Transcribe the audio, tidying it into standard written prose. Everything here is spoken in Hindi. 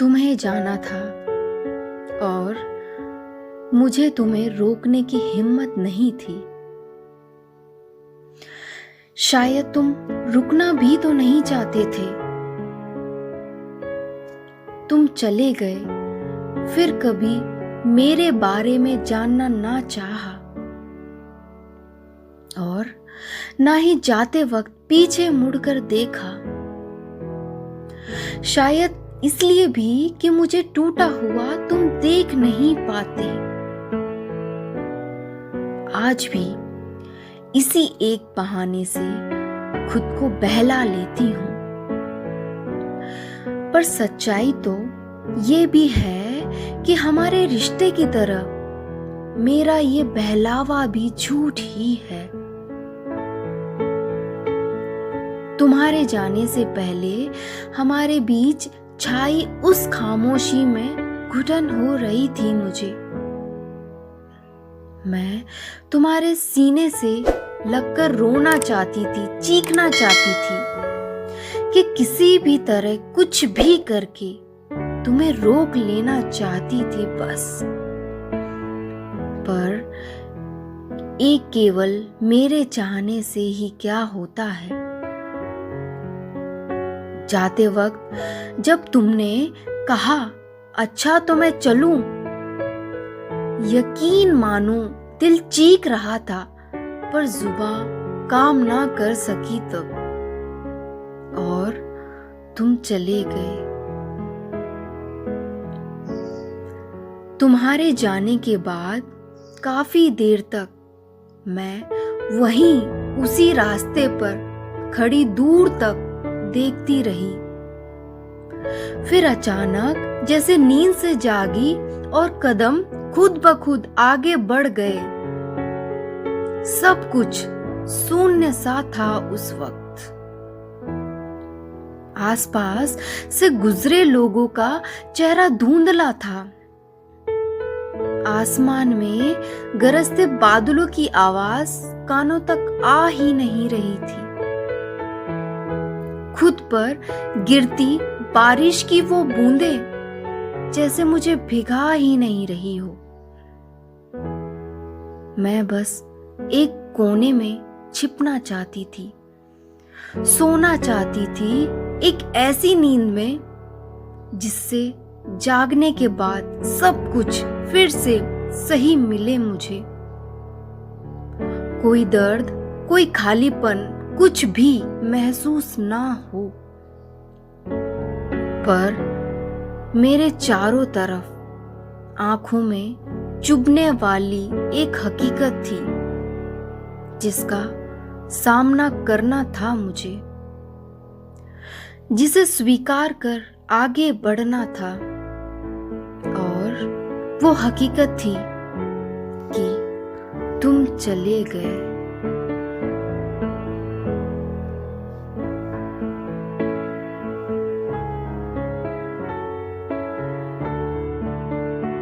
तुम्हें जाना था और मुझे तुम्हें रोकने की हिम्मत नहीं थी। शायद तुम रुकना भी तो नहीं चाहते थे। तुम चले गए, फिर कभी मेरे बारे में जानना ना चाहा और ना ही जाते वक्त पीछे मुड़कर देखा। शायद इसलिए भी कि मुझे टूटा हुआ तुम देख नहीं पाते। आज भी इसी एक बहाने से खुद को बहला लेती हूं, पर सच्चाई तो ये भी है कि हमारे रिश्ते की तरह मेरा ये बहलावा भी झूठ ही है। तुम्हारे जाने से पहले हमारे बीच छाई उस खामोशी में घुटन हो रही थी मुझे। मैं तुम्हारे सीने से लगकर रोना चाहती थी, चीखना चाहती थी कि किसी भी तरह कुछ भी करके तुम्हें रोक लेना चाहती थी बस। पर एक केवल मेरे चाहने से ही क्या होता है। जाते वक्त जब तुमने कहा अच्छा तो मैं चलूं, यकीन मानो दिल चीख रहा था, पर जुबान काम ना कर सकी तब, और तुम चले गए। तुम्हारे जाने के बाद काफी देर तक मैं वहीं उसी रास्ते पर खड़ी दूर तक देखती रही। फिर अचानक जैसे नींद से जागी और कदम खुद ब खुद आगे बढ़ गए। सब कुछ शून्य सा था उस वक्त। आसपास से गुजरे लोगों का चेहरा धुंधला था। आसमान में गरजते बादलों की आवाज कानों तक आ ही नहीं रही थी। खुद पर गिरती बारिश की वो बूंदें जैसे मुझे भिगा ही नहीं रही हो। मैं बस एक कोने में छिपना चाहती थी, सोना चाहती थी एक ऐसी नींद में जिससे जागने के बाद सब कुछ फिर से सही मिले मुझे। कोई दर्द, कोई खालीपन, कुछ भी महसूस ना हो। पर मेरे चारों तरफ आंखों में चुभने वाली एक हकीकत थी जिसका सामना करना था मुझे, जिसे स्वीकार कर आगे बढ़ना था। और वो हकीकत थी कि तुम चले गए।